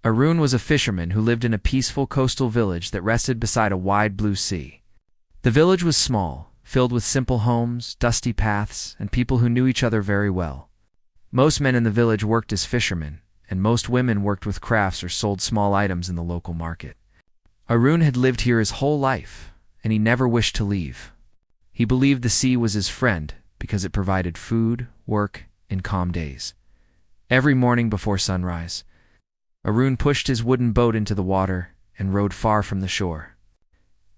Arun was a fisherman who lived in a peaceful coastal village that rested beside a wide blue sea. The village was small, filled with simple homes, dusty paths, and people who knew each other very well. Most men in the village worked as fishermen, and most women worked with crafts or sold small items in the local market. Arun had lived here his whole life, and he never wished to leave. He believed the sea was his friend because it provided food, work, and calm days. Every morning before sunrise, Arun pushed his wooden boat into the water and rowed far from the shore.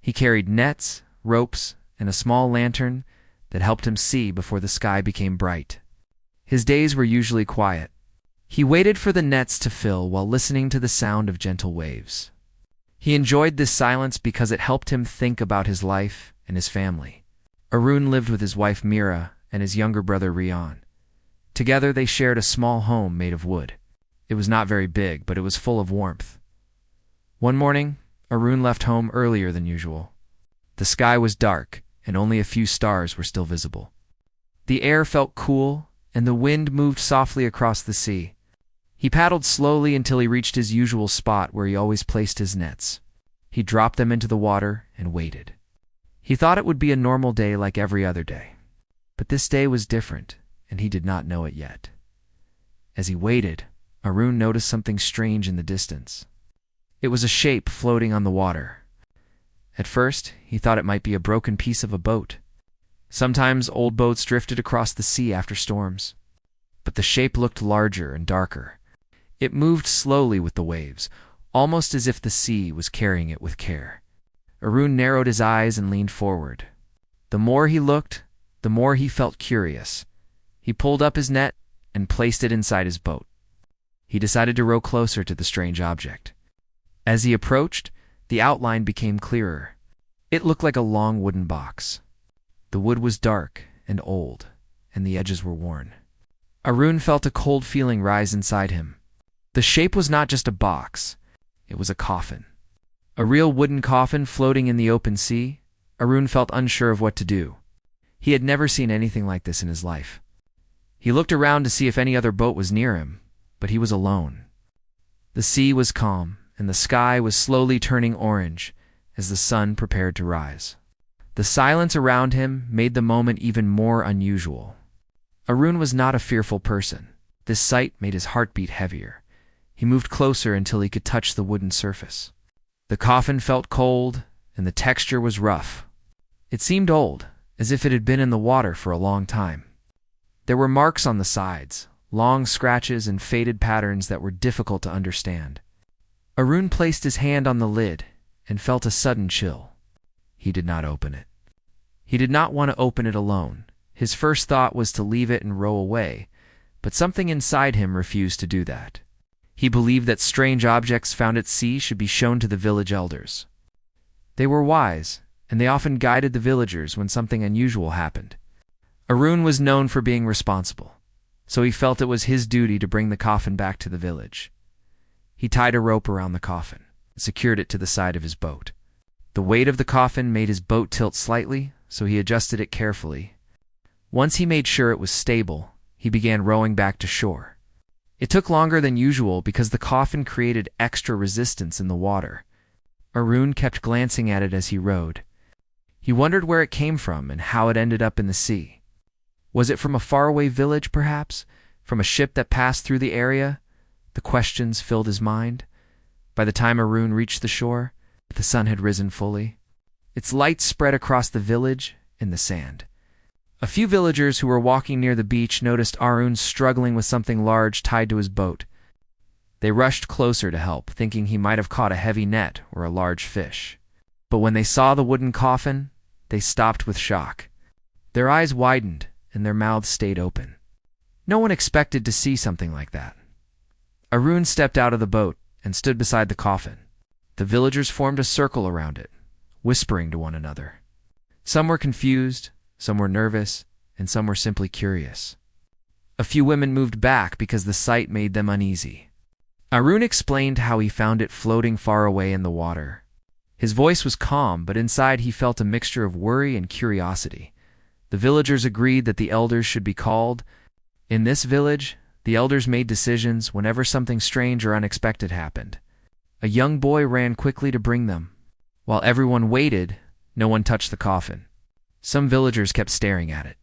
He carried nets, ropes, and a small lantern that helped him see before the sky became bright. His days were usually quiet. He waited for the nets to fill while listening to the sound of gentle waves. He enjoyed this silence because it helped him think about his life and his family. Arun lived with his wife Mira and his younger brother Rian. Together they shared a small home made of wood. It was not very big, but it was full of warmth. One morning, Arun left home earlier than usual. The sky was dark, and only a few stars were still visible. The air felt cool, and the wind moved softly across the sea. He paddled slowly until he reached his usual spot where he always placed his nets. He dropped them into the water and waited. He thought it would be a normal day like every other day. But this day was different, and he did not know it yet. As he waited, Arun noticed something strange in the distance. It was a shape floating on the water. At first, he thought it might be a broken piece of a boat. Sometimes old boats drifted across the sea after storms. But the shape looked larger and darker. It moved slowly with the waves, almost as if the sea was carrying it with care. Arun narrowed his eyes and leaned forward. The more he looked, the more he felt curious. He pulled up his net and placed it inside his boat. He decided to row closer to the strange object. As he approached, the outline became clearer. It looked like a long wooden box. The wood was dark and old, and the edges were worn. Arun felt a cold feeling rise inside him. The shape was not just a box, it was a coffin. A real wooden coffin floating in the open sea. Arun felt unsure of what to do. He had never seen anything like this in his life. He looked around to see if any other boat was near him, but he was alone. The sea was calm, and the sky was slowly turning orange as the sun prepared to rise. The silence around him made the moment even more unusual. Arun was not a fearful person. This sight made his heart beat heavier. He moved closer until he could touch the wooden surface. The coffin felt cold, and the texture was rough. It seemed old, as if it had been in the water for a long time. There were marks on the sides, long scratches and faded patterns that were difficult to understand. Arun placed his hand on the lid and felt a sudden chill. He did not open it. He did not want to open it alone. His first thought was to leave it and row away, but something inside him refused to do that. He believed that strange objects found at sea should be shown to the village elders. They were wise, and they often guided the villagers when something unusual happened. Arun was known for being responsible, so he felt it was his duty to bring the coffin back to the village. He tied a rope around the coffin and secured it to the side of his boat. The weight of the coffin made his boat tilt slightly, so he adjusted it carefully. Once he made sure it was stable, he began rowing back to shore. It took longer than usual because the coffin created extra resistance in the water. Arun kept glancing at it as he rowed. He wondered where it came from and how it ended up in the sea. Was it from a faraway village, perhaps? From a ship that passed through the area? The questions filled his mind. By the time Arun reached the shore, the sun had risen fully. Its light spread across the village and the sand. A few villagers who were walking near the beach noticed Arun struggling with something large tied to his boat. They rushed closer to help, thinking he might have caught a heavy net or a large fish. But when they saw the wooden coffin, they stopped with shock. Their eyes widened and their mouths stayed open. No one expected to see something like that. Arun stepped out of the boat and stood beside the coffin. The villagers formed a circle around it, whispering to one another. Some were confused, some were nervous, and some were simply curious. A few women moved back because the sight made them uneasy. Arun explained how he found it floating far away in the water. His voice was calm, but inside he felt a mixture of worry and curiosity. The villagers agreed that the elders should be called. In this village, The elders made decisions whenever something strange or unexpected happened. A young boy ran quickly to bring them. While everyone waited, no one touched the coffin. Some villagers kept staring at it,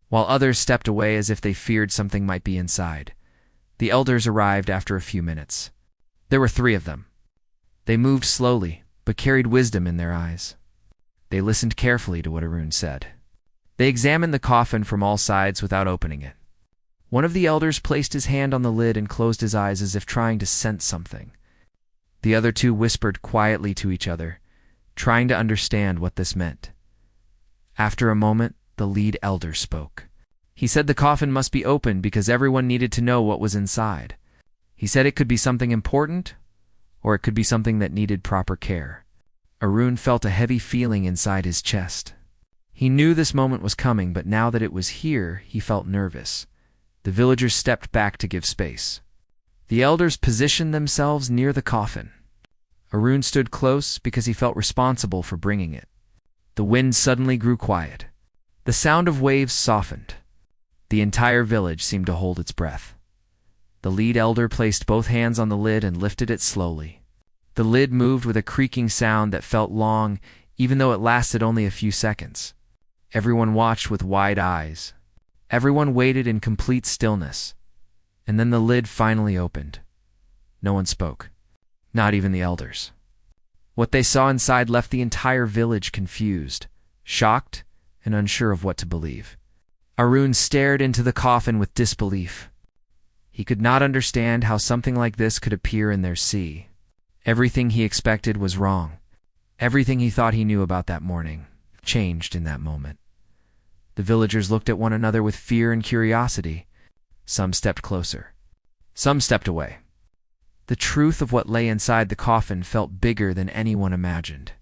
while others stepped away as if they feared something might be inside. The elders arrived after a few minutes. There were 3 of them. They moved slowly, but carried wisdom in their eyes. They listened carefully to what Arun said. They examined the coffin from all sides without opening it. One of the elders placed his hand on the lid and closed his eyes as if trying to sense something. The other 2 whispered quietly to each other, trying to understand what this meant. After a moment, the lead elder spoke. He said the coffin must be opened because everyone needed to know what was inside. He said it could be something important, or it could be something that needed proper care. Arun felt a heavy feeling inside his chest. He knew this moment was coming, but now that it was here, he felt nervous. The villagers stepped back to give space. The elders positioned themselves near the coffin. Arun stood close because he felt responsible for bringing it. The wind suddenly grew quiet. The sound of waves softened. The entire village seemed to hold its breath. The lead elder placed both hands on the lid and lifted it slowly. The lid moved with a creaking sound that felt long, even though it lasted only a few seconds. Everyone watched with wide eyes. Everyone waited in complete stillness. And then the lid finally opened. No one spoke, not even the elders. What they saw inside left the entire village confused, shocked, and unsure of what to believe. Arun stared into the coffin with disbelief. He could not understand how something like this could appear in their sea. Everything he expected was wrong. Everything he thought he knew about that morning changed in that moment. The villagers looked at one another with fear and curiosity. Some stepped closer. Some stepped away. The truth of what lay inside the coffin felt bigger than anyone imagined.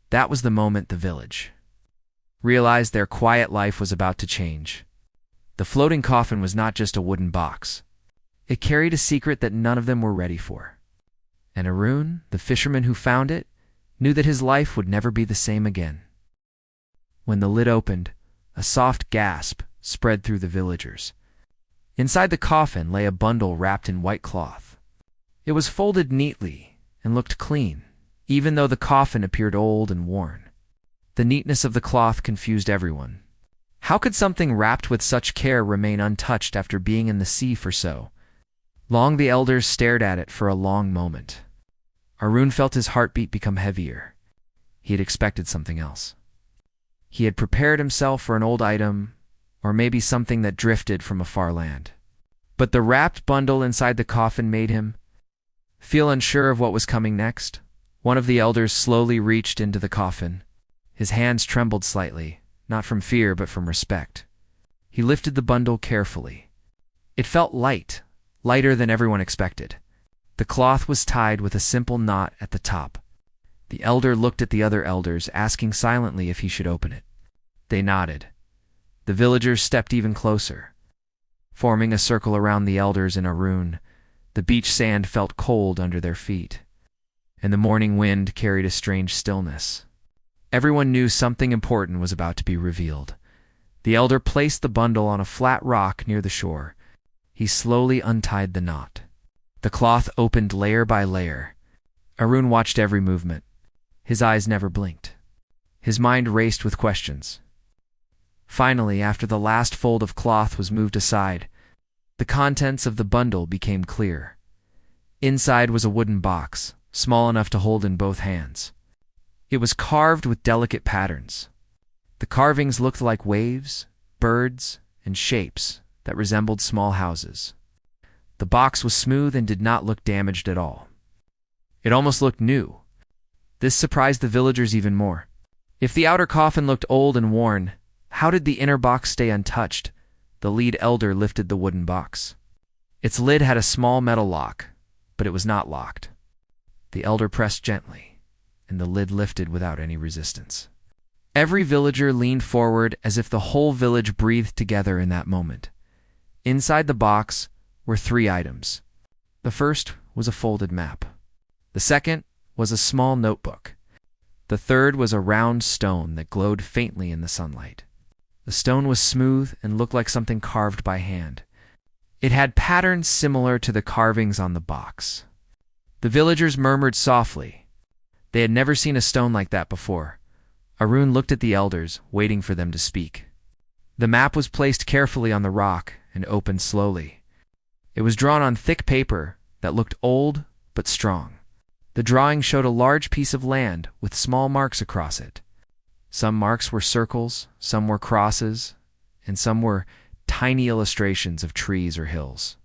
That was the moment the village realized their quiet life was about to change. The floating coffin was not just a wooden box. It carried a secret that none of them were ready for. And Arun, the fisherman who found it, knew that his life would never be the same again. When the lid opened, a soft gasp spread through the villagers. Inside the coffin lay a bundle wrapped in white cloth. It was folded neatly and looked clean, even though the coffin appeared old and worn. The neatness of the cloth confused everyone. How could something wrapped with such care remain untouched after being in the sea for so long? The elders stared at it for a long moment. Arun felt his heartbeat become heavier. He had expected something else. He had prepared himself for an old item, or maybe something that drifted from a far land. But the wrapped bundle inside the coffin made him feel unsure of what was coming next. One of the elders slowly reached into the coffin. His hands trembled slightly, not from fear but from respect. He lifted the bundle carefully. It felt light, lighter than everyone expected. The cloth was tied with a simple knot at the top. The elder looked at the other elders, asking silently if he should open it. They nodded. The villagers stepped even closer, forming a circle around the elders and Arun. The beach sand felt cold under their feet, and the morning wind carried a strange stillness. Everyone knew something important was about to be revealed. The elder placed the bundle on a flat rock near the shore. He slowly untied the knot. The cloth opened layer by layer. Arun watched every movement. His eyes never blinked. His mind raced with questions. Finally, after the last fold of cloth was moved aside, the contents of the bundle became clear. Inside was a wooden box, small enough to hold in both hands. It was carved with delicate patterns. The carvings looked like waves, birds, and shapes that resembled small houses. The box was smooth and did not look damaged at all. It almost looked new. This surprised the villagers even more. If the outer coffin looked old and worn, how did the inner box stay untouched? The lead elder lifted the wooden box. Its lid had a small metal lock, but it was not locked. The elder pressed gently, and the lid lifted without any resistance. Every villager leaned forward as if the whole village breathed together in that moment. Inside the box were 3 items. The first was a folded map. The second was a small notebook. The third was a round stone that glowed faintly in the sunlight. The stone was smooth and looked like something carved by hand. It had patterns similar to the carvings on the box. The villagers murmured softly. They had never seen a stone like that before. Arun looked at the elders, waiting for them to speak. The map was placed carefully on the rock and opened slowly. It was drawn on thick paper that looked old but strong. The drawing showed a large piece of land with small marks across it. Some marks were circles, some were crosses, and some were tiny illustrations of trees or hills.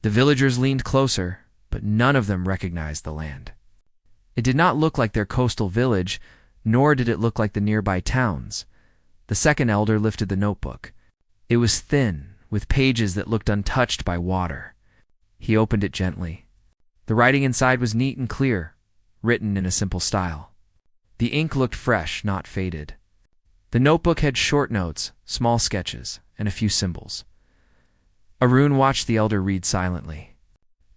The villagers leaned closer, but none of them recognized the land. It did not look like their coastal village, nor did it look like the nearby towns. The second elder lifted the notebook. It was thin, with pages that looked untouched by water. He opened it gently. The writing inside was neat and clear, written in a simple style. The ink looked fresh, not faded. The notebook had short notes, small sketches, and a few symbols. Arun watched the elder read silently.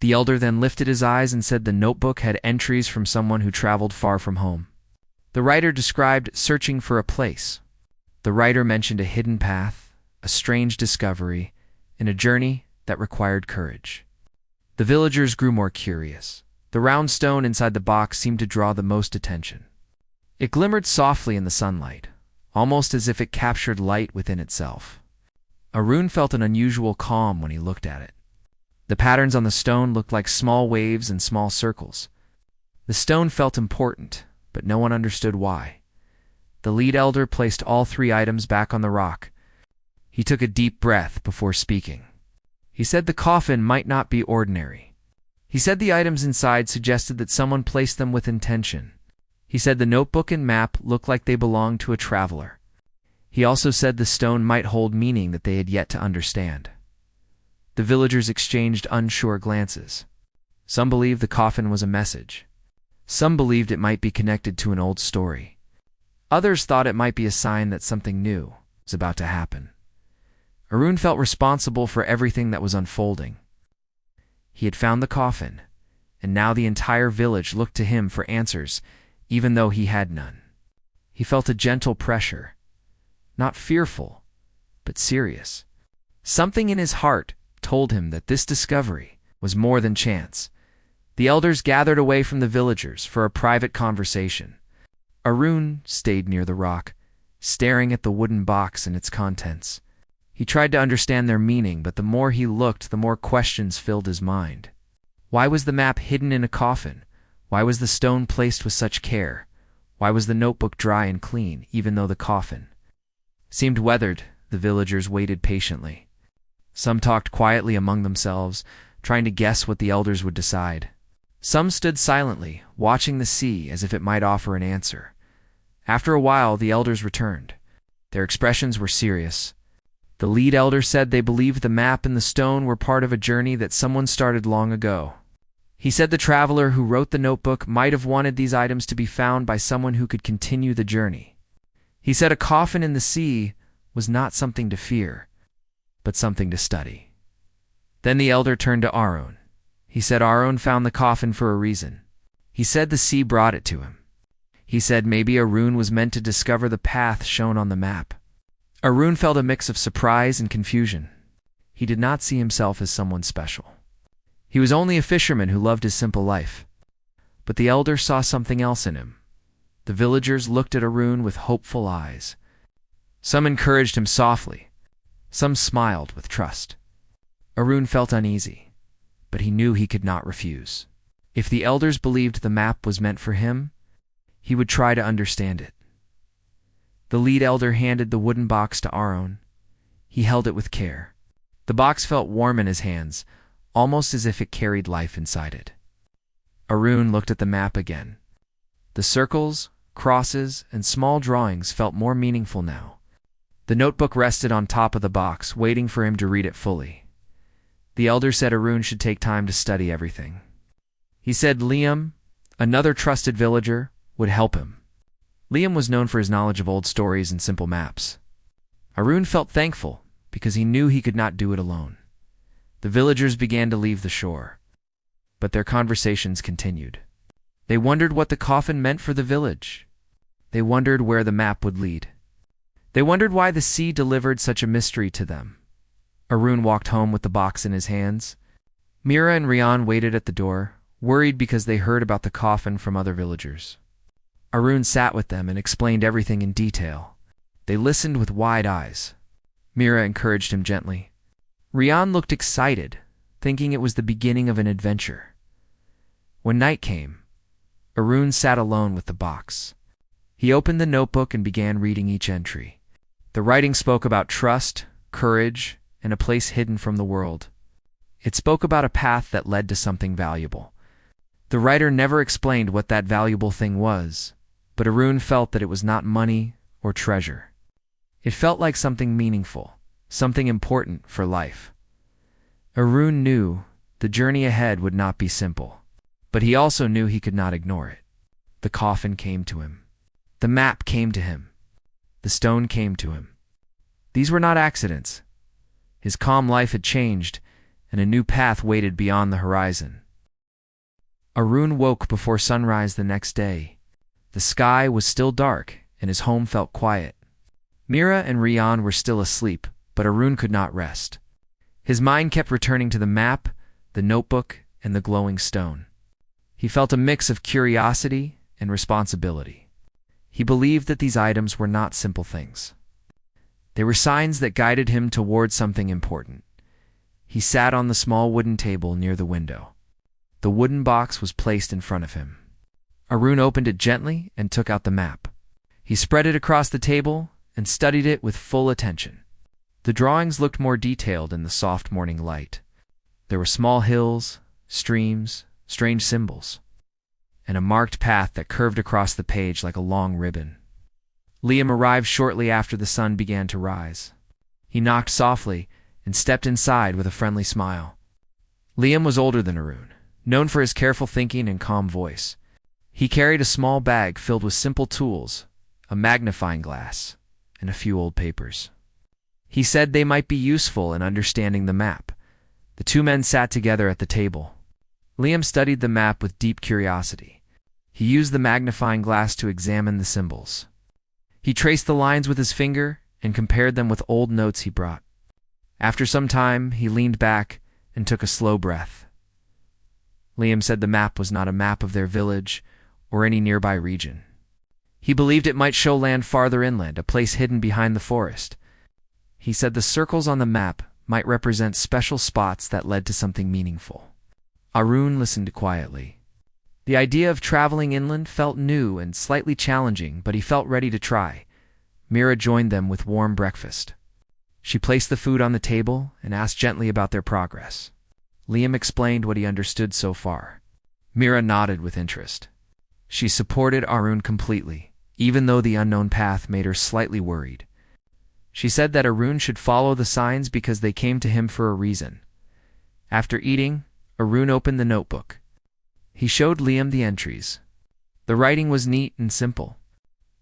The elder then lifted his eyes and said the notebook had entries from someone who traveled far from home. The writer described searching for a place. The writer mentioned a hidden path, a strange discovery, and a journey that required courage. The villagers grew more curious. The round stone inside the box seemed to draw the most attention. It glimmered softly in the sunlight, almost as if it captured light within itself. Arun felt an unusual calm when he looked at it. The patterns on the stone looked like small waves and small circles. The stone felt important, but no one understood why. The lead elder placed all 3 items back on the rock. He took a deep breath before speaking. He said the coffin might not be ordinary. He said the items inside suggested that someone placed them with intention. He said the notebook and map looked like they belonged to a traveler. He also said the stone might hold meaning that they had yet to understand. The villagers exchanged unsure glances. Some believed the coffin was a message. Some believed it might be connected to an old story. Others thought it might be a sign that something new was about to happen. Arun felt responsible for everything that was unfolding. He had found the coffin, and now the entire village looked to him for answers, even though he had none. He felt a gentle pressure, not fearful, but serious. Something in his heart told him that this discovery was more than chance. The elders gathered away from the villagers for a private conversation. Arun stayed near the rock, staring at the wooden box and its contents. He tried to understand their meaning, but the more he looked, the more questions filled his mind. Why was the map hidden in a coffin? Why was the stone placed with such care? Why was the notebook dry and clean, even though the coffin seemed weathered? The villagers waited patiently. Some talked quietly among themselves, trying to guess what the elders would decide. Some stood silently, watching the sea as if it might offer an answer. After a while, the elders returned. Their expressions were serious. The lead elder said they believed the map and the stone were part of a journey that someone started long ago. He said the traveler who wrote the notebook might have wanted these items to be found by someone who could continue the journey. He said a coffin in the sea was not something to fear, but something to study. Then the elder turned to Arun. He said Arun found the coffin for a reason. He said the sea brought it to him. He said maybe Arun was meant to discover the path shown on the map. Arun felt a mix of surprise and confusion. He did not see himself as someone special. He was only a fisherman who loved his simple life. But the elder saw something else in him. The villagers looked at Arun with hopeful eyes. Some encouraged him softly. Some smiled with trust. Arun felt uneasy, but he knew he could not refuse. If the elders believed the map was meant for him, he would try to understand it. The lead elder handed the wooden box to Arun. He held it with care. The box felt warm in his hands, almost as if it carried life inside it. Arun looked at the map again. The circles, crosses, and small drawings felt more meaningful now. The notebook rested on top of the box, waiting for him to read it fully. The elder said Arun should take time to study everything. He said Liam, another trusted villager, would help him. Liam was known for his knowledge of old stories and simple maps. Arun felt thankful because he knew he could not do it alone. The villagers began to leave the shore, but their conversations continued. They wondered what the coffin meant for the village. They wondered where the map would lead. They wondered why the sea delivered such a mystery to them. Arun walked home with the box in his hands. Mira and Rian waited at the door, worried because they heard about the coffin from other villagers. Arun sat with them and explained everything in detail. They listened with wide eyes. Mira encouraged him gently. Rian looked excited, thinking it was the beginning of an adventure. When night came, Arun sat alone with the box. He opened the notebook and began reading each entry. The writing spoke about trust, courage, and a place hidden from the world. It spoke about a path that led to something valuable. The writer never explained what that valuable thing was, but Arun felt that it was not money or treasure. It felt like something meaningful, something important for life. Arun knew the journey ahead would not be simple, but he also knew he could not ignore it. The coffin came to him. The map came to him. The stone came to him. These were not accidents. His calm life had changed, and a new path waited beyond the horizon. Arun woke before sunrise the next day. The sky was still dark, and his home felt quiet. Mira and Rian were still asleep, but Arun could not rest. His mind kept returning to the map, the notebook, and the glowing stone. He felt a mix of curiosity and responsibility. He believed that these items were not simple things. They were signs that guided him toward something important. He sat on the small wooden table near the window. The wooden box was placed in front of him. Arun opened it gently and took out the map. He spread it across the table and studied it with full attention. The drawings looked more detailed in the soft morning light. There were small hills, streams, strange symbols, and a marked path that curved across the page like a long ribbon. Liam arrived shortly after the sun began to rise. He knocked softly and stepped inside with a friendly smile. Liam was older than Arun, known for his careful thinking and calm voice. He carried a small bag filled with simple tools, a magnifying glass, and a few old papers. He said they might be useful in understanding the map. The two men sat together at the table. Liam studied the map with deep curiosity. He used the magnifying glass to examine the symbols. He traced the lines with his finger and compared them with old notes he brought. After some time, he leaned back and took a slow breath. Liam said the map was not a map of their village or any nearby region. He believed it might show land farther inland, a place hidden behind the forest. He said the circles on the map might represent special spots that led to something meaningful. Arun listened quietly. The idea of traveling inland felt new and slightly challenging, but he felt ready to try. Mira joined them with warm breakfast. She placed the food on the table and asked gently about their progress. Liam explained what he understood so far. Mira nodded with interest. She supported Arun completely, even though the unknown path made her slightly worried. She said that Arun should follow the signs because they came to him for a reason. After eating, Arun opened the notebook. He showed Liam the entries. The writing was neat and simple.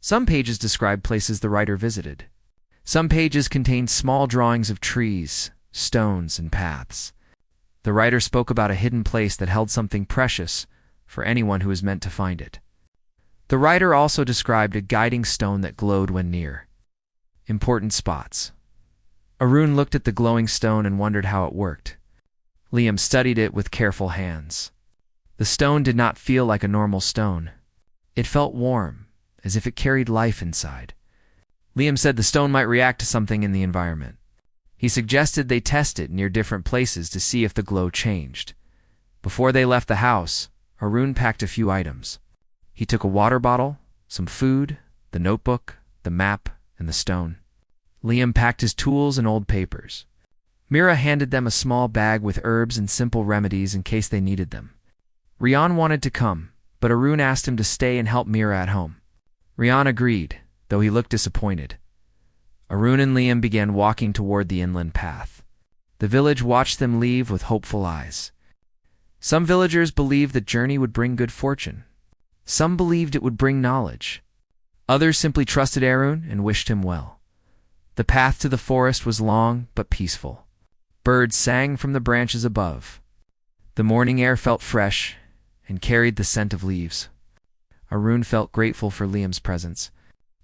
Some pages described places the writer visited. Some pages contained small drawings of trees, stones, and paths. The writer spoke about a hidden place that held something precious for anyone who was meant to find it. The writer also described a guiding stone that glowed when near. Important spots. Arun looked at the glowing stone and wondered how it worked. Liam studied it with careful hands. The stone did not feel like a normal stone. It felt warm, as if it carried life inside. Liam said the stone might react to something in the environment. He suggested they test it near different places to see if the glow changed. Before they left the house, Arun packed a few items. He took a water bottle, some food, the notebook, the map, and the stone. Liam packed his tools and old papers. Mira handed them a small bag with herbs and simple remedies in case they needed them. Rian wanted to come, but Arun asked him to stay and help Mira at home. Rian agreed, though he looked disappointed. Arun and Liam began walking toward the inland path. The village watched them leave with hopeful eyes. Some villagers believed the journey would bring good fortune. Some believed it would bring knowledge. Others simply trusted Arun and wished him well. The path to the forest was long but peaceful. Birds sang from the branches above. The morning air felt fresh and carried the scent of leaves. Arun felt grateful for Liam's presence.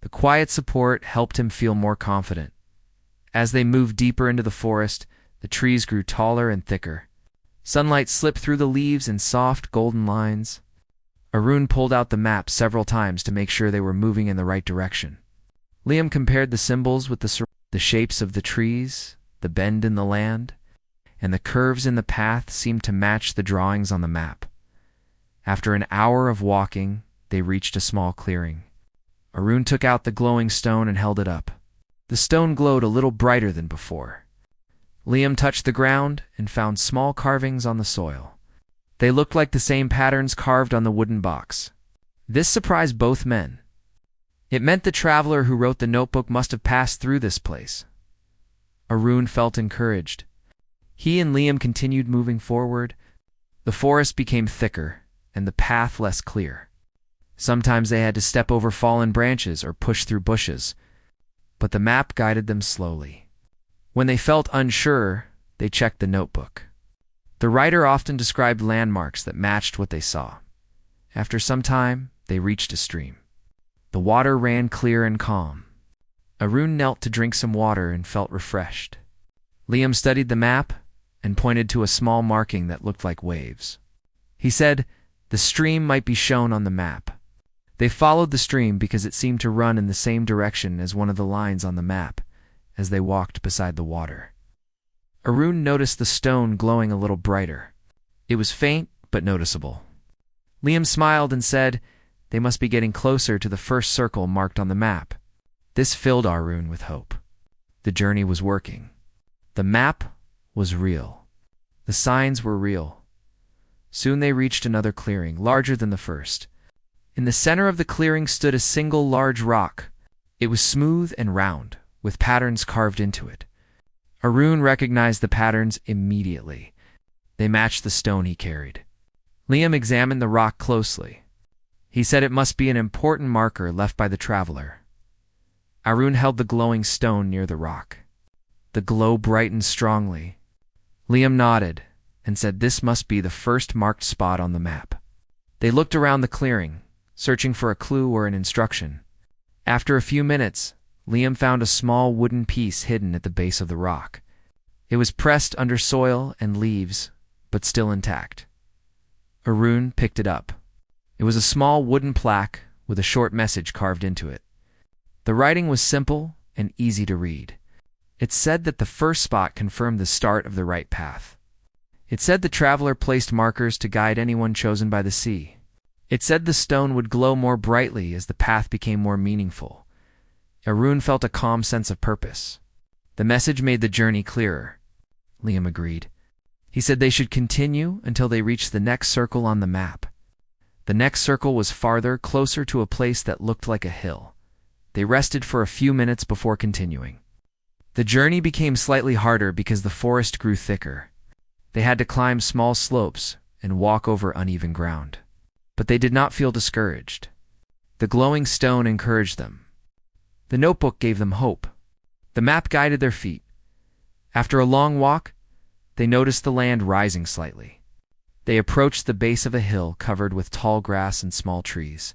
The quiet support helped him feel more confident. As they moved deeper into the forest, The trees grew taller and thicker. Sunlight slipped through the leaves in soft, golden lines. Arun pulled out the map several times to make sure they were moving in the right direction. Liam compared the symbols with the shapes of the trees, the bend in the land, and the curves in the path seemed to match the drawings on the map. After an hour of walking, they reached a small clearing. Arun took out the glowing stone and held it up. The stone glowed a little brighter than before. Liam touched the ground and found small carvings on the soil. They looked like the same patterns carved on the wooden box. This surprised both men. It meant the traveler who wrote the notebook must have passed through this place. Arun felt encouraged. He and Liam continued moving forward. The forest became thicker and the path less clear. Sometimes they had to step over fallen branches or push through bushes, but the map guided them slowly. When they felt unsure, they checked the notebook. The writer often described landmarks that matched what they saw. After some time, they reached a stream. The water ran clear and calm. Arun knelt to drink some water and felt refreshed. Liam studied the map and pointed to a small marking that looked like waves. He said, "The stream might be shown on the map." They followed the stream because it seemed to run in the same direction as one of the lines on the map as they walked beside the water. Arun noticed the stone glowing a little brighter. It was faint but noticeable. Liam smiled and said, "They must be getting closer to the first circle marked on the map." This filled Arun with hope. The journey was working. The map was real. The signs were real. Soon they reached another clearing, larger than the first. In the center of the clearing stood a single large rock. It was smooth and round, with patterns carved into it. Arun recognized the patterns immediately. They matched the stone he carried. Liam examined the rock closely. He said it must be an important marker left by the traveler. Arun held the glowing stone near the rock. The glow brightened strongly. Liam nodded and said this must be the first marked spot on the map. They looked around the clearing, searching for a clue or an instruction. After a few minutes, Liam found a small wooden piece hidden at the base of the rock. It was pressed under soil and leaves, but still intact. Arun picked it up. It was a small wooden plaque with a short message carved into it. The writing was simple and easy to read. It said that the first spot confirmed the start of the right path. It said the traveler placed markers to guide anyone chosen by the sea. It said the stone would glow more brightly as the path became more meaningful. Arun felt a calm sense of purpose. The message made the journey clearer. Liam agreed. He said they should continue until they reached the next circle on the map. The next circle was farther, closer to a place that looked like a hill. They rested for a few minutes before continuing. The journey became slightly harder because the forest grew thicker. They had to climb small slopes and walk over uneven ground. But they did not feel discouraged. The glowing stone encouraged them. The notebook gave them hope. The map guided their feet. After a long walk, they noticed the land rising slightly. They approached the base of a hill covered with tall grass and small trees.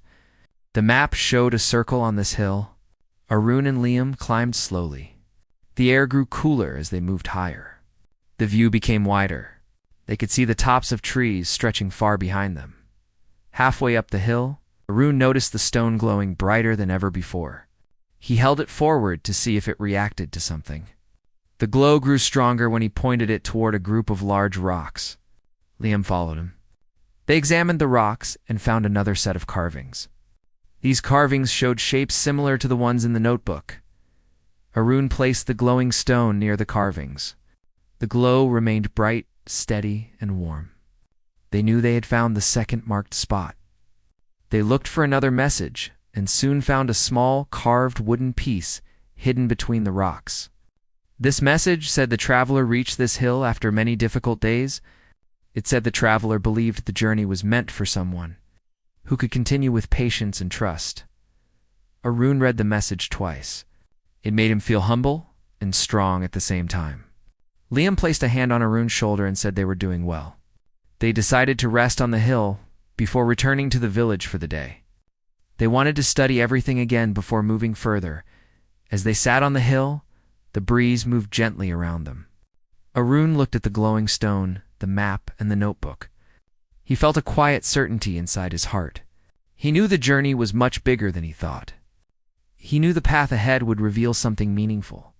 The map showed a circle on this hill. Arun and Liam climbed slowly. The air grew cooler as they moved higher. The view became wider. They could see the tops of trees stretching far behind them. Halfway up the hill, Arun noticed the stone glowing brighter than ever before. He held it forward to see if it reacted to something. The glow grew stronger when he pointed it toward a group of large rocks. Liam followed him. They examined the rocks and found another set of carvings. These carvings showed shapes similar to the ones in the notebook. Arun placed the glowing stone near the carvings. The glow remained bright, steady, and warm. They knew they had found the second marked spot. They looked for another message and soon found a small, carved wooden piece hidden between the rocks. This message said the traveler reached this hill after many difficult days. It said the traveler believed the journey was meant for someone who could continue with patience and trust. Arun read the message twice. It made him feel humble and strong at the same time. Liam placed a hand on Arun's shoulder and said they were doing well. They decided to rest on the hill before returning to the village for the day. They wanted to study everything again before moving further. As they sat on the hill, the breeze moved gently around them. Arun looked at the glowing stone, the map, and the notebook. He felt a quiet certainty inside his heart. He knew the journey was much bigger than he thought. He knew the path ahead would reveal something meaningful,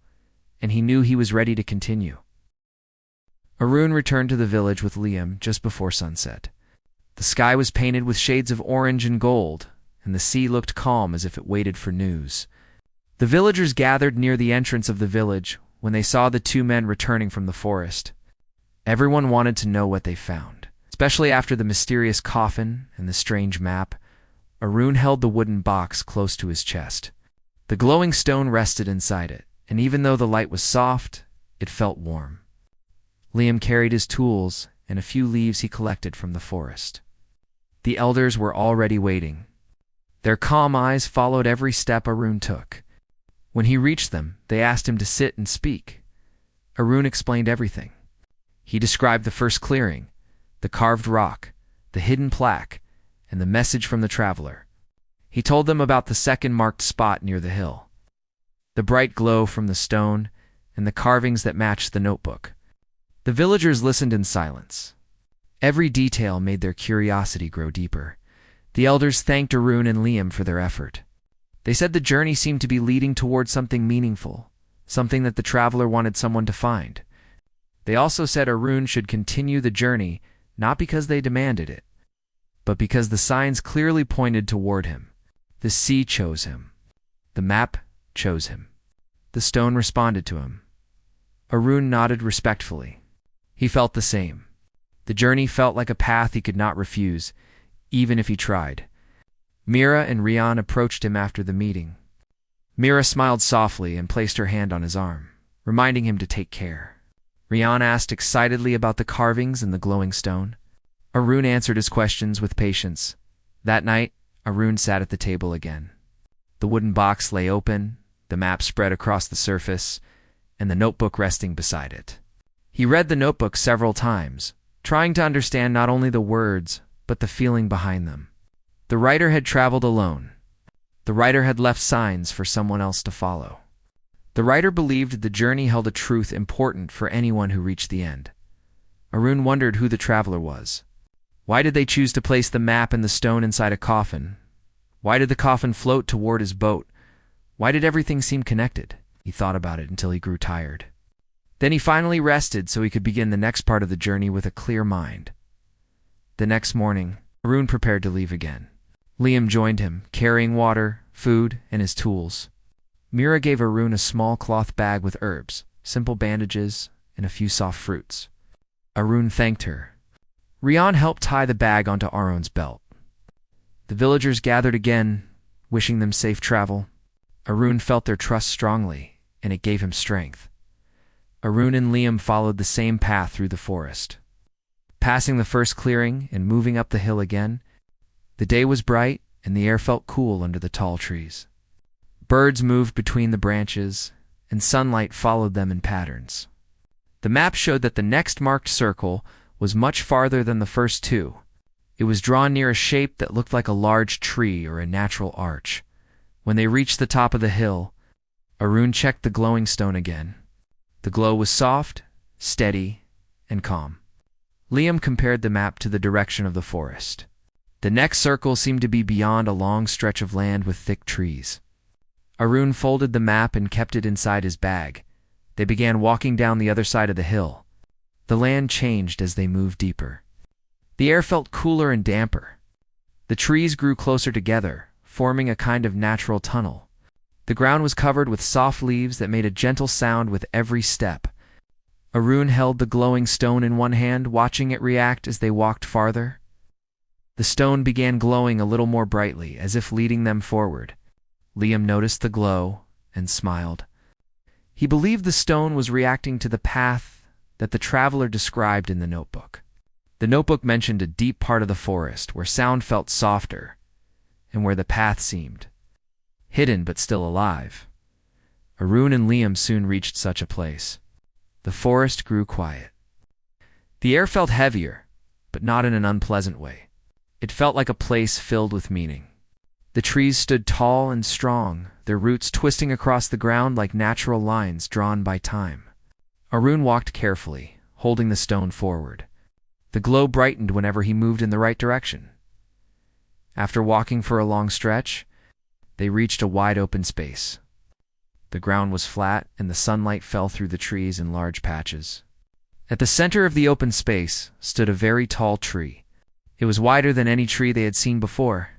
and he knew he was ready to continue. Arun returned to the village with Liam just before sunset. The sky was painted with shades of orange and gold, and the sea looked calm as if it waited for news. The villagers gathered near the entrance of the village when they saw the two men returning from the forest. Everyone wanted to know what they found, especially after the mysterious coffin and the strange map. Arun held the wooden box close to his chest. The glowing stone rested inside it, and even though the light was soft, it felt warm. Liam carried his tools and a few leaves he collected from the forest. The elders were already waiting. Their calm eyes followed every step Arun took. When he reached them, they asked him to sit and speak. Arun explained everything. He described the first clearing, the carved rock, the hidden plaque, and the message from the traveler. He told them about the second marked spot near the hill, the bright glow from the stone, and the carvings that matched the notebook. The villagers listened in silence. Every detail made their curiosity grow deeper. The elders thanked Arun and Liam for their effort. They said the journey seemed to be leading toward something meaningful, something that the traveler wanted someone to find. They also said Arun should continue the journey, not because they demanded it, but because the signs clearly pointed toward him. The sea chose him. The map chose him. The stone responded to him. Arun nodded respectfully. He felt the same. The journey felt like a path he could not refuse, even if he tried. Mira and Rian approached him after the meeting. Mira smiled softly and placed her hand on his arm, reminding him to take care. Rian asked excitedly about the carvings and the glowing stone. Arun answered his questions with patience. That night, Arun sat at the table again. The wooden box lay open, the map spread across the surface, and the notebook resting beside it. He read the notebook several times, trying to understand not only the words, but the feeling behind them. The writer had traveled alone. The writer had left signs for someone else to follow. The writer believed the journey held a truth important for anyone who reached the end. Arun wondered who the traveler was. Why did they choose to place the map and the stone inside a coffin? Why did the coffin float toward his boat? Why did everything seem connected? He thought about it until he grew tired. Then he finally rested so he could begin the next part of the journey with a clear mind. The next morning, Arun prepared to leave again. Liam joined him, carrying water, food, and his tools. Mira gave Arun a small cloth bag with herbs, simple bandages, and a few soft fruits. Arun thanked her. Rian helped tie the bag onto Arun's belt. The villagers gathered again, wishing them safe travel. Arun felt their trust strongly, and it gave him strength. Arun and Liam followed the same path through the forest. Passing the first clearing and moving up the hill again, the day was bright and the air felt cool under the tall trees. Birds moved between the branches, and sunlight followed them in patterns. The map showed that the next marked circle was much farther than the first two. It was drawn near a shape that looked like a large tree or a natural arch. When they reached the top of the hill, Arun checked the glowing stone again. The glow was soft, steady, and calm. Liam compared the map to the direction of the forest. The next circle seemed to be beyond a long stretch of land with thick trees. Arun folded the map and kept it inside his bag. They began walking down the other side of the hill. The land changed as they moved deeper. The air felt cooler and damper. The trees grew closer together, forming a kind of natural tunnel. The ground was covered with soft leaves that made a gentle sound with every step. Arun held the glowing stone in one hand, watching it react as they walked farther. The stone began glowing a little more brightly, as if leading them forward. Liam noticed the glow and smiled. He believed the stone was reacting to the path that the traveler described in the notebook. The notebook mentioned a deep part of the forest where sound felt softer and where the path seemed hidden but still alive. Arun and Liam soon reached such a place. The forest grew quiet. The air felt heavier, but not in an unpleasant way. It felt like a place filled with meaning. The trees stood tall and strong, their roots twisting across the ground like natural lines drawn by time. Arun walked carefully, holding the stone forward. The glow brightened whenever he moved in the right direction. After walking for a long stretch, they reached a wide open space. The ground was flat, and the sunlight fell through the trees in large patches. At the center of the open space stood a very tall tree. It was wider than any tree they had seen before.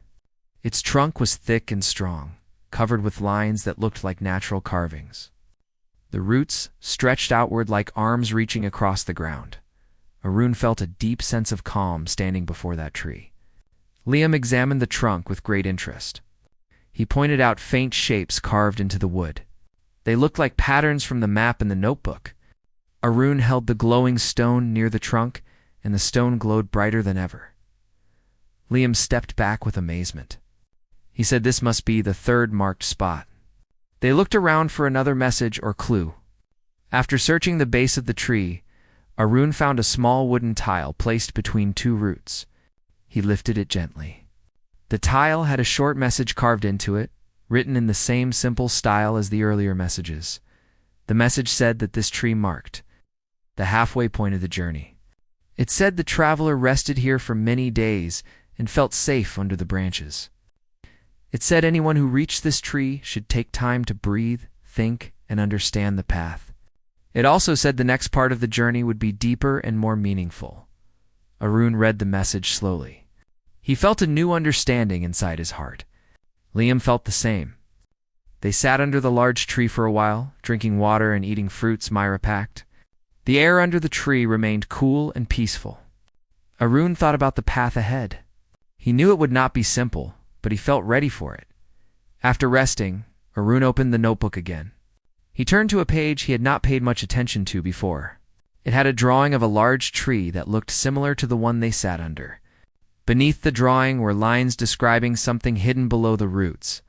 Its trunk was thick and strong, covered with lines that looked like natural carvings. The roots stretched outward like arms reaching across the ground. Arun felt a deep sense of calm standing before that tree. Liam examined the trunk with great interest. He pointed out faint shapes carved into the wood. They looked like patterns from the map in the notebook. Arun held the glowing stone near the trunk, and the stone glowed brighter than ever. Liam stepped back with amazement. He said this must be the third marked spot. They looked around for another message or clue. After searching the base of the tree, Arun found a small wooden tile placed between two roots. He lifted it gently. The tile had a short message carved into it, written in the same simple style as the earlier messages. The message said that this tree marked the halfway point of the journey. It said the traveler rested here for many days and felt safe under the branches. It said anyone who reached this tree should take time to breathe, think, and understand the path. It also said the next part of the journey would be deeper and more meaningful. Arun read the message slowly. He felt a new understanding inside his heart. Liam felt the same. They sat under the large tree for a while, drinking water and eating fruits Myra packed. The air under the tree remained cool and peaceful. Arun thought about the path ahead. He knew it would not be simple, but he felt ready for it. After resting, Arun opened the notebook again. He turned to a page he had not paid much attention to before. It had a drawing of a large tree that looked similar to the one they sat under. Beneath the drawing were lines describing something hidden below the roots.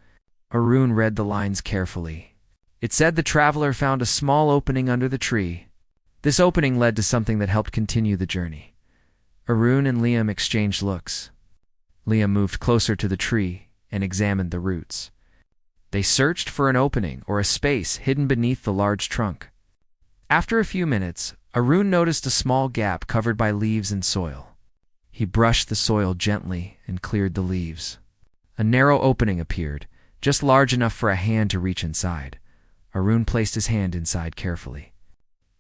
Arun read the lines carefully. It said the traveler found a small opening under the tree. This opening led to something that helped continue the journey. Arun and Liam exchanged looks. Liam moved closer to the tree and examined the roots. They searched for an opening or a space hidden beneath the large trunk. After a few minutes, Arun noticed a small gap covered by leaves and soil. He brushed the soil gently and cleared the leaves. A narrow opening appeared, just large enough for a hand to reach inside. Arun placed his hand inside carefully.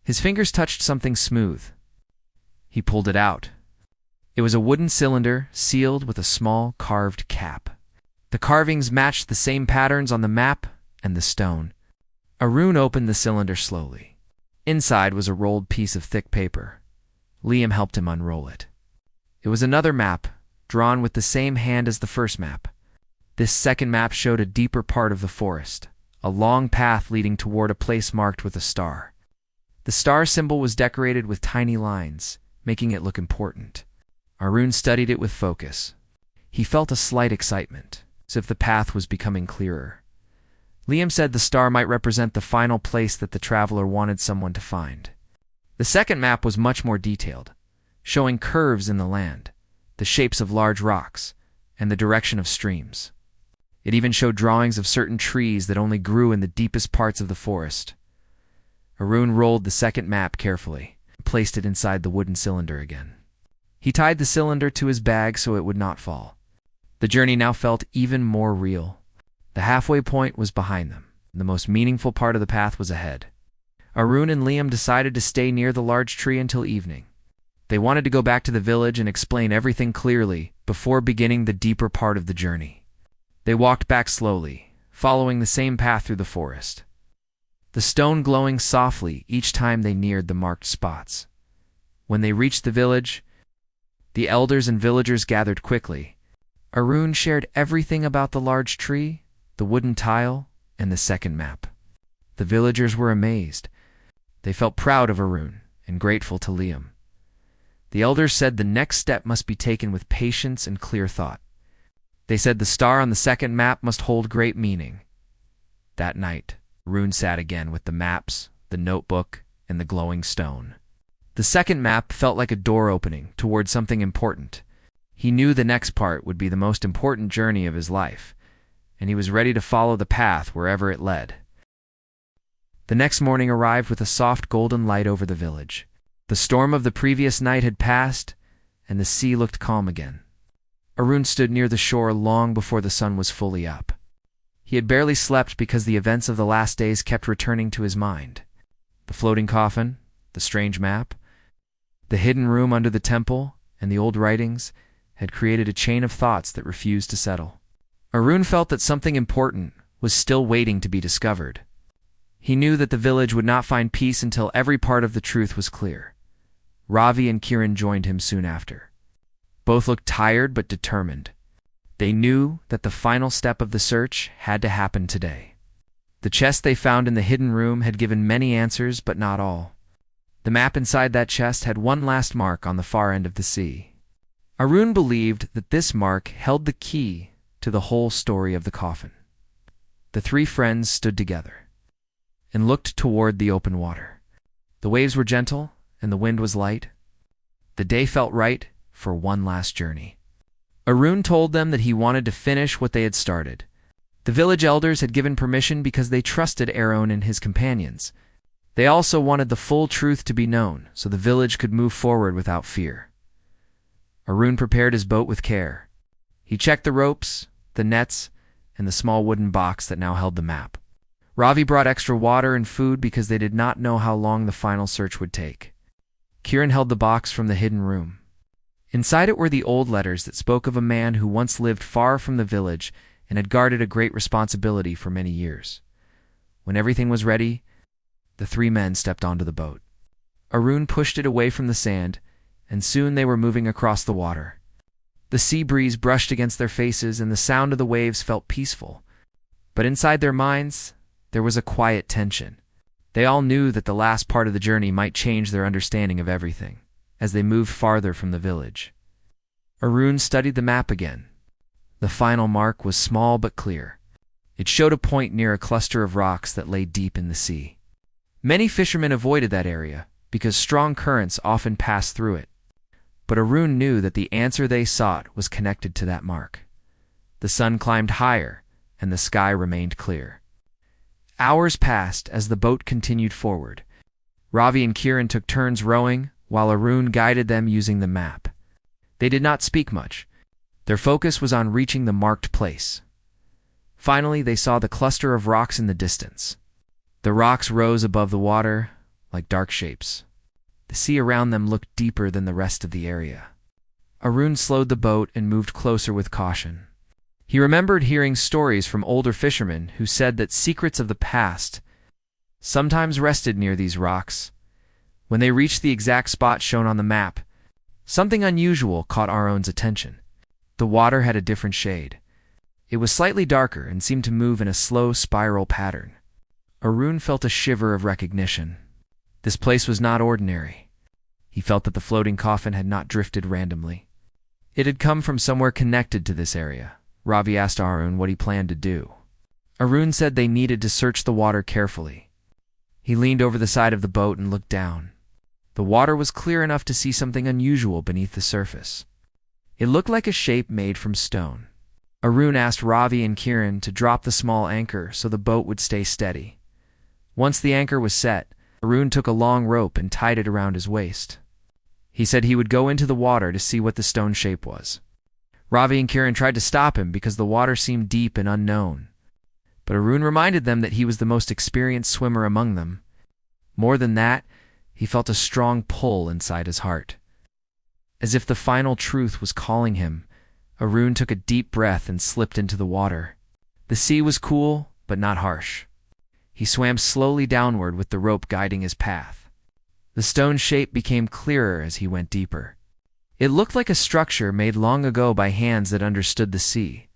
His fingers touched something smooth. He pulled it out. It was a wooden cylinder sealed with a small carved cap. The carvings matched the same patterns on the map and the stone. Arun opened the cylinder slowly. Inside was a rolled piece of thick paper. Liam helped him unroll it. It was another map, drawn with the same hand as the first map. This second map showed a deeper part of the forest, a long path leading toward a place marked with a star. The star symbol was decorated with tiny lines, making it look important. Arun studied it with focus. He felt a slight excitement, as if the path was becoming clearer. Liam said the star might represent the final place that the traveler wanted someone to find. The second map was much more detailed, showing curves in the land, the shapes of large rocks, and the direction of streams. It even showed drawings of certain trees that only grew in the deepest parts of the forest. Arun rolled the second map carefully and placed it inside the wooden cylinder again. He tied the cylinder to his bag so it would not fall. The journey now felt even more real. The halfway point was behind them. The most meaningful part of the path was ahead. Arun and Liam decided to stay near the large tree until evening. They wanted to go back to the village and explain everything clearly before beginning the deeper part of the journey. They walked back slowly, following the same path through the forest, the stone glowing softly each time they neared the marked spots. When they reached the village, the elders and villagers gathered quickly. Arun shared everything about the large tree, the wooden tile, and the second map. The villagers were amazed. They felt proud of Arun and grateful to Liam. The elders said the next step must be taken with patience and clear thought. They said the star on the second map must hold great meaning. That night, Arun sat again with the maps, the notebook, and the glowing stone. The second map felt like a door opening toward something important. He knew the next part would be the most important journey of his life, and he was ready to follow the path wherever it led. The next morning arrived with a soft golden light over the village. The storm of the previous night had passed, and the sea looked calm again. Arun stood near the shore long before the sun was fully up. He had barely slept because the events of the last days kept returning to his mind. The floating coffin, the strange map, the hidden room under the temple, and the old writings had created a chain of thoughts that refused to settle. Arun felt that something important was still waiting to be discovered. He knew that the village would not find peace until every part of the truth was clear. Ravi and Kiran joined him soon after. Both looked tired but determined. They knew that the final step of the search had to happen today. The chest they found in the hidden room had given many answers, but not all. The map inside that chest had one last mark on the far end of the sea. Arun believed that this mark held the key to the whole story of the coffin. The three friends stood together and looked toward the open water. The waves were gentle and the wind was light. The day felt right for one last journey. Arun told them that he wanted to finish what they had started. The village elders had given permission because they trusted Arun and his companions. They also wanted the full truth to be known, so the village could move forward without fear. Arun prepared his boat with care. He checked the ropes, the nets, and the small wooden box that now held the map. Ravi brought extra water and food because they did not know how long the final search would take. Kiran held the box from the hidden room. Inside it were the old letters that spoke of a man who once lived far from the village and had guarded a great responsibility for many years. When everything was ready, the three men stepped onto the boat. Arun pushed it away from the sand, and soon they were moving across the water. The sea breeze brushed against their faces, and the sound of the waves felt peaceful. But inside their minds, there was a quiet tension. They all knew that the last part of the journey might change their understanding of everything, as they moved farther from the village. Arun studied the map again. The final mark was small but clear. It showed a point near a cluster of rocks that lay deep in the sea. Many fishermen avoided that area because strong currents often passed through it. But Arun knew that the answer they sought was connected to that mark. The sun climbed higher, and the sky remained clear. Hours passed as the boat continued forward. Ravi and Kiran took turns rowing, while Arun guided them using the map. They did not speak much. Their focus was on reaching the marked place. Finally, they saw the cluster of rocks in the distance. The rocks rose above the water like dark shapes. The sea around them looked deeper than the rest of the area. Arun slowed the boat and moved closer with caution. He remembered hearing stories from older fishermen who said that secrets of the past sometimes rested near these rocks. When they reached the exact spot shown on the map, something unusual caught Arun's attention. The water had a different shade. It was slightly darker and seemed to move in a slow spiral pattern. Arun felt a shiver of recognition. This place was not ordinary. He felt that the floating coffin had not drifted randomly. It had come from somewhere connected to this area. Ravi asked Arun what he planned to do. Arun said they needed to search the water carefully. He leaned over the side of the boat and looked down. The water was clear enough to see something unusual beneath the surface. It looked like a shape made from stone. Arun asked Ravi and Kiran to drop the small anchor so the boat would stay steady. Once the anchor was set, Arun took a long rope and tied it around his waist. He said he would go into the water to see what the stone shape was. Ravi and Kiran tried to stop him because the water seemed deep and unknown. But Arun reminded them that he was the most experienced swimmer among them. More than that, he felt a strong pull inside his heart. As if the final truth was calling him, Arun took a deep breath and slipped into the water. The sea was cool, but not harsh. He swam slowly downward with the rope guiding his path. The stone shape became clearer as he went deeper. It looked like a structure made long ago by hands that understood the sea.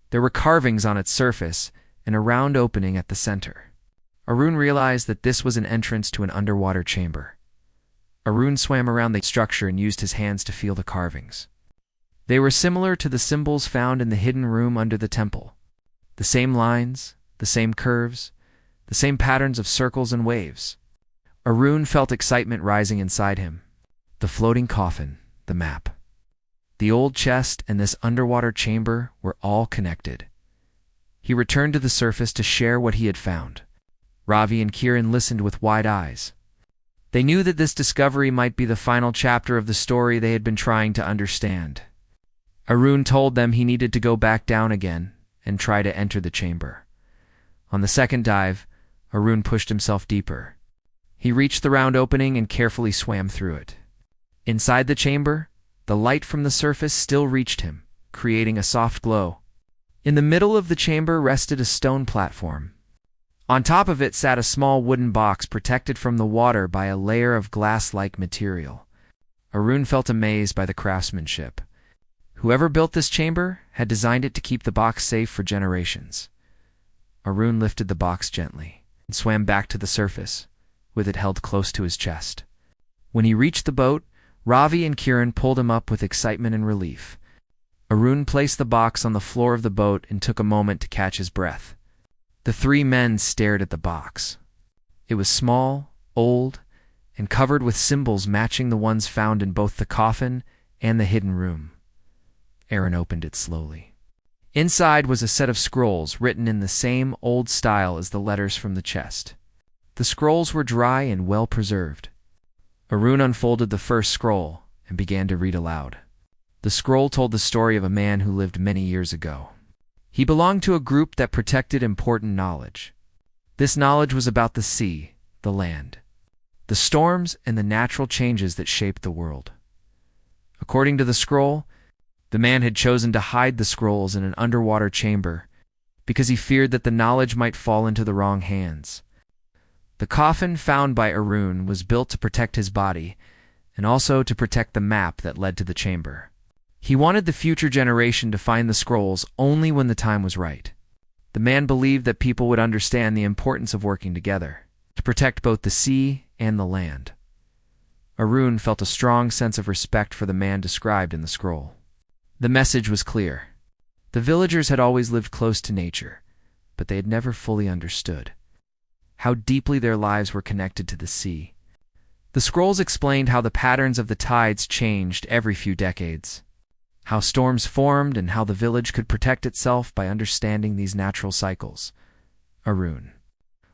There were carvings on its surface and a round opening at the center. Arun realized that this was an entrance to an underwater chamber. Arun swam around the structure and used his hands to feel the carvings. They were similar to the symbols found in the hidden room under the temple. The same lines, the same curves, the same patterns of circles and waves. Arun felt excitement rising inside him. The floating coffin, the map, the old chest, and this underwater chamber were all connected. He returned to the surface to share what he had found. Ravi and Kiran listened with wide eyes. They knew that this discovery might be the final chapter of the story they had been trying to understand. Arun told them he needed to go back down again and try to enter the chamber. On the second dive, Arun pushed himself deeper. He reached the round opening and carefully swam through it. Inside the chamber, the light from the surface still reached him, creating a soft glow. In the middle of the chamber rested a stone platform. On top of it sat a small wooden box protected from the water by a layer of glass-like material. Arun felt amazed by the craftsmanship. Whoever built this chamber had designed it to keep the box safe for generations. Arun lifted the box gently and swam back to the surface, with it held close to his chest. When he reached the boat, Ravi and Kiran pulled him up with excitement and relief. Arun placed the box on the floor of the boat and took a moment to catch his breath. The three men stared at the box. It was small, old, and covered with symbols matching the ones found in both the coffin and the hidden room. Aaron opened it slowly. Inside was a set of scrolls written in the same old style as the letters from the chest. The scrolls were dry and well preserved. Arun unfolded the first scroll and began to read aloud. The scroll told the story of a man who lived many years ago. He belonged to a group that protected important knowledge. This knowledge was about the sea, the land, the storms, and the natural changes that shaped the world. According to the scroll, the man had chosen to hide the scrolls in an underwater chamber because he feared that the knowledge might fall into the wrong hands. The coffin found by Arun was built to protect his body and also to protect the map that led to the chamber. He wanted the future generation to find the scrolls only when the time was right. The man believed that people would understand the importance of working together to protect both the sea and the land. Arun felt a strong sense of respect for the man described in the scroll. The message was clear. The villagers had always lived close to nature, but they had never fully understood how deeply their lives were connected to the sea. The scrolls explained how the patterns of the tides changed every few decades, how storms formed, and how the village could protect itself by understanding these natural cycles. Arun,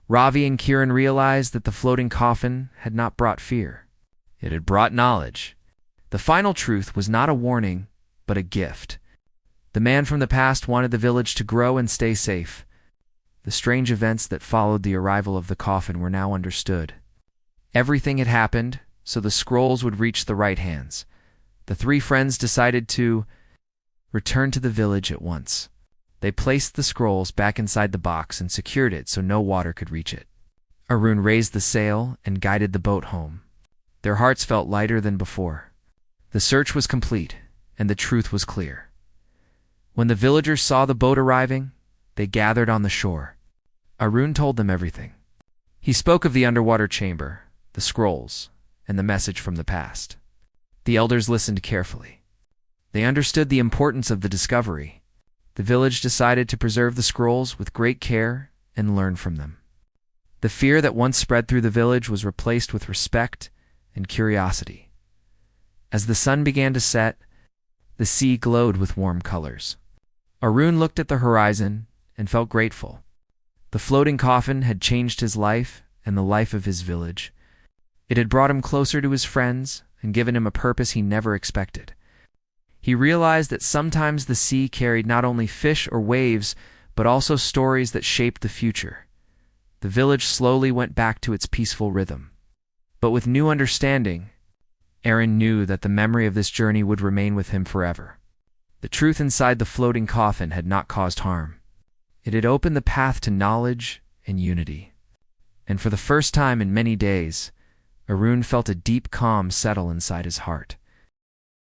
Ravi, and Kiran realized that the floating coffin had not brought fear. It had brought knowledge. The final truth was not a warning, but a gift. The man from the past wanted the village to grow and stay safe. The strange events that followed the arrival of the coffin were now understood. Everything had happened so the scrolls would reach the right hands. The three friends decided to return to the village at once. They placed the scrolls back inside the box and secured it so no water could reach it. Arun raised the sail and guided the boat home. Their hearts felt lighter than before. The search was complete, and the truth was clear. When the villagers saw the boat arriving, they gathered on the shore. Arun told them everything. He spoke of the underwater chamber, the scrolls, and the message from the past. The elders listened carefully. They understood the importance of the discovery. The village decided to preserve the scrolls with great care and learn from them. The fear that once spread through the village was replaced with respect and curiosity. As the sun began to set, the sea glowed with warm colors. Arun looked at the horizon and felt grateful. The floating coffin had changed his life and the life of his village. It had brought him closer to his friends and given him a purpose he never expected. He realized that sometimes the sea carried not only fish or waves, but also stories that shaped the future. The village slowly went back to its peaceful rhythm. But with new understanding, Aaron knew that the memory of this journey would remain with him forever. The truth inside the floating coffin had not caused harm. It had opened the path to knowledge and unity. And for the first time in many days, Arun felt a deep calm settle inside his heart.